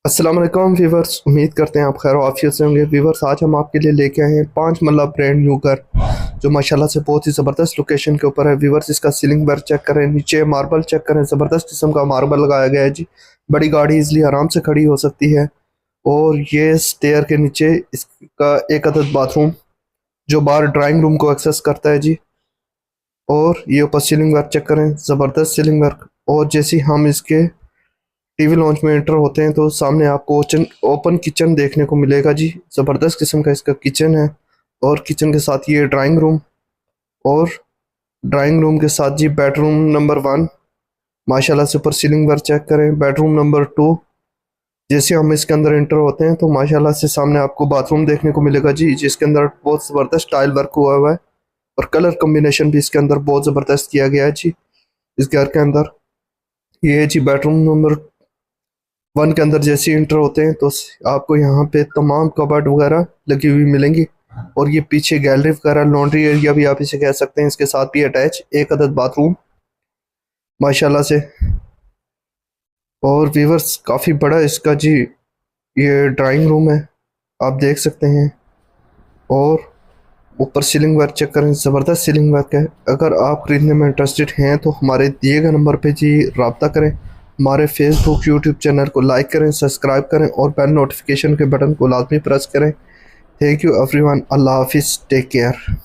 अस्सलाम वालेकुम वीवर्स, उम्मीद करते हैं आप खैर आफियत से होंगे। वीवर्स, आज हम आपके लिए लेके आए हैं 5 मरला ब्रांड न्यू घर जो माशाल्लाह से बहुत ही ज़बरदस्त लोकेशन के ऊपर है। वीवर्स, इसका सीलिंग वर्क चेक करें, नीचे मार्बल चेक करें, ज़बरदस्त किस्म का मार्बल लगाया गया है जी। बड़ी गाड़ी इजली आराम से खड़ी हो सकती है। और ये स्टेयर के नीचे इसका एक अदद बाथरूम जो बाहर ड्राइंग रूम को एक्सेस करता है जी। और ये ऊपर सीलिंग वर्क चेक करें, ज़बरदस्त सीलिंग वर्क। और जैसे ही हम इसके टीवी लॉन्च में एंटर होते हैं तो सामने आपको ओपन किचन देखने को मिलेगा जी। ज़बरदस्त किस्म का इसका किचन है। और किचन के साथ ये ड्राइंग रूम, और ड्राइंग रूम के साथ जी बेडरूम नंबर 1। माशाल्लाह से ऊपर सीलिंग वर्क चेक करें। बेडरूम नंबर 2, जैसे हम इसके अंदर एंटर होते हैं तो माशाल्लाह से सामने आपको बाथरूम देखने को मिलेगा जी, जिसके अंदर बहुत ज़बरदस्त टाइल वर्क हुआ हुआ है। और कलर कम्बिनेशन भी इसके अंदर बहुत ज़बरदस्त किया गया है जी। इस घर के अंदर ये है जी बेडरूम नंबर 1 के अंदर जैसे ही इंटर होते हैं तो आपको यहाँ पे तमाम कबर्ड वगैरह लगी हुई मिलेंगी। और ये पीछे गैलरी वगैरह, लॉन्ड्री एरिया भी आप इसे कह सकते हैं, इसके साथ भी अटैच एक अदद बाथरूम माशाल्लाह से। और व्यूवर्स, काफ़ी बड़ा इसका जी ये ड्राइंग रूम है, आप देख सकते हैं। और ऊपर सीलिंग वर्क चेक करें, ज़बरदस्त सीलिंग वर्क है। अगर आप खरीदने में इंटरेस्टेड हैं तो हमारे दिए गए नंबर पे जी रब्ता करें। हमारे फेसबुक यूट्यूब चैनल को लाइक करें, सब्सक्राइब करें और बेल नोटिफिकेशन के बटन को लाजमी प्रेस करें। थैंक यू एवरीवन, अल्लाह हाफिज़, टेक केयर।